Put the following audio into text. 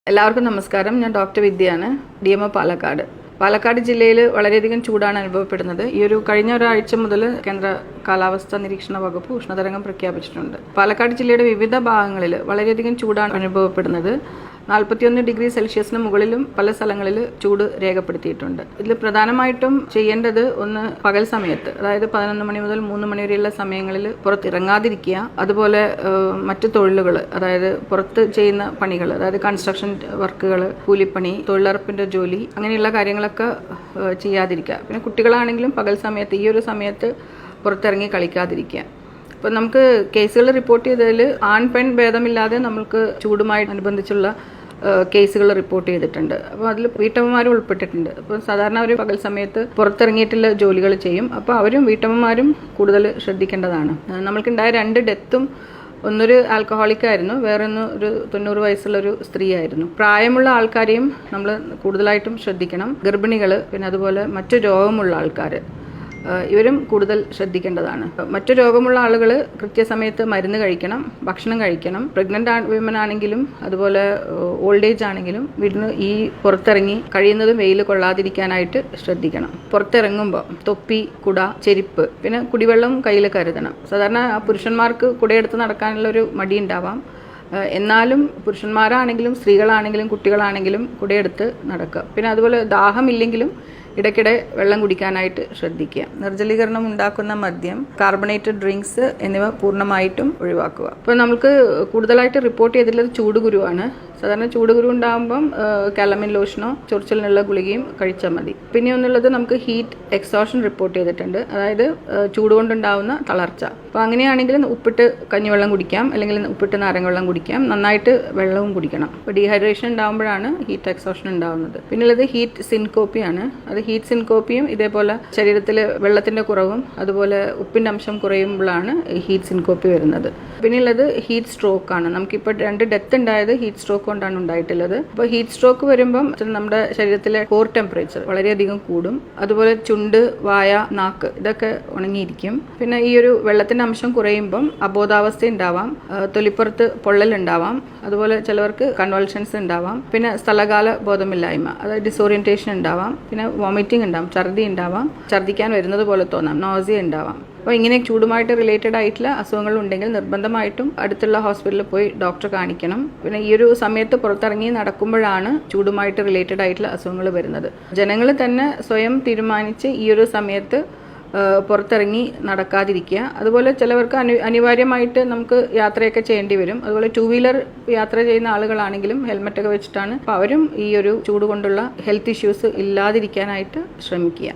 എല്ലാവർക്കും നമസ്കാരം. ഞാൻ ഡോക്ടർ വിദ്യയാണ്, DMO പാലക്കാട്. പാലക്കാട് ജില്ലയിൽ വളരെയധികം ചൂടാണ് അനുഭവപ്പെടുന്നത്. കഴിഞ്ഞ ഒരാഴ്ച മുതൽ കേന്ദ്ര കാലാവസ്ഥാ നിരീക്ഷണ വകുപ്പ് ഉഷ്ണതരംഗം പ്രഖ്യാപിച്ചിട്ടുണ്ട്. പാലക്കാട് ജില്ലയുടെ വിവിധ ഭാഗങ്ങളിൽ വളരെയധികം ചൂടാണ് അനുഭവപ്പെടുന്നത്. 41 ഡിഗ്രി സെൽഷ്യസിന് മുകളിലും പല സ്ഥലങ്ങളിൽ ചൂട് രേഖപ്പെടുത്തിയിട്ടുണ്ട്. ഇതിൽ പ്രധാനമായിട്ടും ചെയ്യേണ്ടത് ഒന്ന് പകൽ സമയത്ത്, അതായത് 11 മണി മുതൽ 3 മണി വരെയുള്ള സമയങ്ങളിൽ പുറത്തിറങ്ങാതിരിക്കുക. അതുപോലെ മറ്റു തൊഴിലുകൾ, അതായത് പുറത്ത് ചെയ്യുന്ന പണികൾ, അതായത് കൺസ്ട്രക്ഷൻ വർക്കുകൾ, കൂലിപ്പണി, തൊഴിലുറപ്പിൻ്റെ ജോലി, അങ്ങനെയുള്ള കാര്യങ്ങളൊക്കെ ചെയ്യാതിരിക്കുക. പിന്നെ കുട്ടികളാണെങ്കിലും പകൽ സമയത്ത് ഈ ഒരു സമയത്ത് പുറത്തിറങ്ങി കളിക്കാതിരിക്കുക. അപ്പോൾ നമുക്ക് കേസുകൾ റിപ്പോർട്ട് ചെയ്തതിൽ ആൺ പെൺ ഭേദമില്ലാതെ നമുക്ക് ചൂടുമായി അനുബന്ധിച്ചുള്ള കേസുകൾ റിപ്പോർട്ട് ചെയ്തിട്ടുണ്ട്. അപ്പോൾ അതിൽ വീട്ടമ്മമാരും ഉൾപ്പെട്ടിട്ടുണ്ട്. അപ്പോൾ സാധാരണ അവർ പകൽ സമയത്ത് പുറത്തിറങ്ങിയിട്ടുള്ള ജോലികൾ ചെയ്യും. അപ്പോൾ അവരും വീട്ടമ്മമാരും കൂടുതൽ ശ്രദ്ധിക്കേണ്ടതാണ്. നമ്മൾക്കുണ്ടായ 2 ഡെത്തും, ഒന്നൊരു ആൽക്കഹോളിക്കായിരുന്നു, വേറൊന്ന് ഒരു 90 വയസ്സുള്ളൊരു സ്ത്രീയായിരുന്നു. പ്രായമുള്ള ആൾക്കാരെയും നമ്മൾ കൂടുതലായിട്ടും ശ്രദ്ധിക്കണം. ഗർഭിണികൾ, പിന്നെ അതുപോലെ മറ്റു രോഗമുള്ള ആൾക്കാർ, ഇവരും കൂടുതൽ ശ്രദ്ധിക്കേണ്ടതാണ്. മറ്റു രോഗമുള്ള ആളുകൾ കൃത്യസമയത്ത് മരുന്ന് കഴിക്കണം, ഭക്ഷണം കഴിക്കണം. പ്രഗ്നൻ്റ് വിമൻ ആണെങ്കിലും അതുപോലെ ഓൾഡ് ഏജ് ആണെങ്കിലും വീടിന് പുറത്തിറങ്ങി കഴിയുന്നതും വെയിൽ കൊള്ളാതിരിക്കാനായിട്ട് ശ്രദ്ധിക്കണം. പുറത്തിറങ്ങുമ്പോൾ തൊപ്പി, കുട, ചെരുപ്പ്, പിന്നെ കുടിവെള്ളം കയ്യിൽ കരുതണം. സാധാരണ പുരുഷന്മാർക്ക് കുടയെടുത്ത് നടക്കാനുള്ളൊരു മടി ഉണ്ടാവാം. എന്നാലും പുരുഷന്മാരാണെങ്കിലും സ്ത്രീകളാണെങ്കിലും കുട്ടികളാണെങ്കിലും കുടയെടുത്ത് നടക്കുക. പിന്നെ അതുപോലെ ദാഹമില്ലെങ്കിലും ഇടയ്ക്കിടെ വെള്ളം കുടിക്കാനായിട്ട് ശ്രദ്ധിക്കുക. നിർജ്ജലീകരണം ഉണ്ടാക്കുന്ന മദ്യം, കാർബണേറ്റഡ് ഡ്രിങ്ക്സ് എന്നിവ പൂർണ്ണമായിട്ടും ഒഴിവാക്കുക. അപ്പോൾ നമുക്ക് കൂടുതലായിട്ട് റിപ്പോർട്ട് ചെയ്തിട്ടുള്ളത് ചൂടുകുരുവാണ്. സാധാരണ ചൂടുകുരു ഉണ്ടാകുമ്പം കാലമിൻ ലോഷനോ ചൊറിച്ചിലിനുള്ള ഗുളികയും കഴിച്ചാൽ മതി. പിന്നെ ഒന്നുള്ളത് നമുക്ക് ഹീറ്റ് എക്സോഷൻ റിപ്പോർട്ട് ചെയ്തിട്ടുണ്ട്, അതായത് ചൂടുകൊണ്ടുണ്ടാവുന്ന തളർച്ച. അപ്പോൾ അങ്ങനെയാണെങ്കിൽ ഉപ്പിട്ട് കഞ്ഞിവെള്ളം കുടിക്കാം, അല്ലെങ്കിൽ ഉപ്പിട്ട് നാരങ്ങ വെള്ളം കുടിക്കാം. നന്നായിട്ട് വെള്ളവും കുടിക്കണം. അപ്പോൾ ഡീഹൈഡ്രേഷൻ ഉണ്ടാകുമ്പോഴാണ് ഹീറ്റ് എക്സോഷൻ ഉണ്ടാകുന്നത്. പിന്നുള്ളത് ഹീറ്റ് സിൻകോപ്പിയാണ്. അത് ഹീറ്റ് സിൻകോപ്പിയും ഇതേപോലെ ശരീരത്തിൽ വെള്ളത്തിൻ്റെ കുറവും അതുപോലെ ഉപ്പിൻ്റെ അംശം കുറയുമ്പോഴാണ് ഹീറ്റ് സിൻകോപ്പി വരുന്നത്. പിന്നെയുള്ളത് ഹീറ്റ് സ്ട്രോക്ക് ആണ്. നമുക്കിപ്പോൾ 2 ഡെത്ത് ഉണ്ടായത് ഹീറ്റ് സ്ട്രോക്ക് കൊണ്ടാണ് ഉണ്ടായിട്ടുള്ളത്. അപ്പോൾ ഹീറ്റ് സ്ട്രോക്ക് വരുമ്പം നമ്മുടെ ശരീരത്തിലെ കോർ ടെമ്പറേച്ചർ വളരെയധികം കൂടും. അതുപോലെ ചുണ്ട്, വായ, നാക്ക് ഇതൊക്കെ ഉണങ്ങിയിരിക്കും. പിന്നെ ഈ ഒരു വെള്ളത്തിൻ്റെ അംശം കുറയുമ്പം അബോധാവസ്ഥ ഉണ്ടാവാം, തൊലിപ്പുറത്ത് പൊള്ളലുണ്ടാവാം, അതുപോലെ ചിലവർക്ക് കൺവൾഷൻസ് ഉണ്ടാവാം, പിന്നെ സ്ഥലകാല ബോധമില്ലായ്മ, അതായത് ഡിസോറിയന്റേഷൻ ഉണ്ടാവാം, പിന്നെ വോമിറ്റിംഗ് ഉണ്ടാവും, ഛർദി ഉണ്ടാവാം, ഛർദിക്കാൻ വരുന്നത് പോലെ തോന്നാം, നോസിയ ഉണ്ടാവാം. അപ്പോൾ ഇങ്ങനെ ചൂടുമായിട്ട് റിലേറ്റഡ് ആയിട്ടുള്ള അസുഖങ്ങൾ ഉണ്ടെങ്കിൽ നിർബന്ധമായിട്ടും അടുത്തുള്ള ഹോസ്പിറ്റലിൽ പോയി ഡോക്ടറെ കാണിക്കണം. പിന്നെ ഈ ഒരു സമയത്ത് പുറത്തിറങ്ങി നടക്കുമ്പോഴാണ് ചൂടുമായിട്ട് റിലേറ്റഡ് ആയിട്ടുള്ള അസുഖങ്ങൾ വരുന്നത്. ജനങ്ങൾ തന്നെ സ്വയം തീരുമാനിച്ച് ഈ ഒരു സമയത്ത് പുറത്തിറങ്ങി നടക്കാതിരിക്കുക. അതുപോലെ ചിലവർക്ക് അനിവാര്യമായിട്ട് നമുക്ക് യാത്രയൊക്കെ ചെയ്യേണ്ടി വരും. അതുപോലെ 2 വീലർ യാത്ര ചെയ്യുന്ന ആളുകളാണെങ്കിലും ഹെൽമെറ്റൊക്കെ വെച്ചിട്ടാണ്. അപ്പോൾ അവരും ഈ ഒരു ചൂട് കൊണ്ടുള്ള ഹെൽത്ത് ഇഷ്യൂസ് ഇല്ലാതിരിക്കാനായിട്ട് ശ്രമിക്കുക.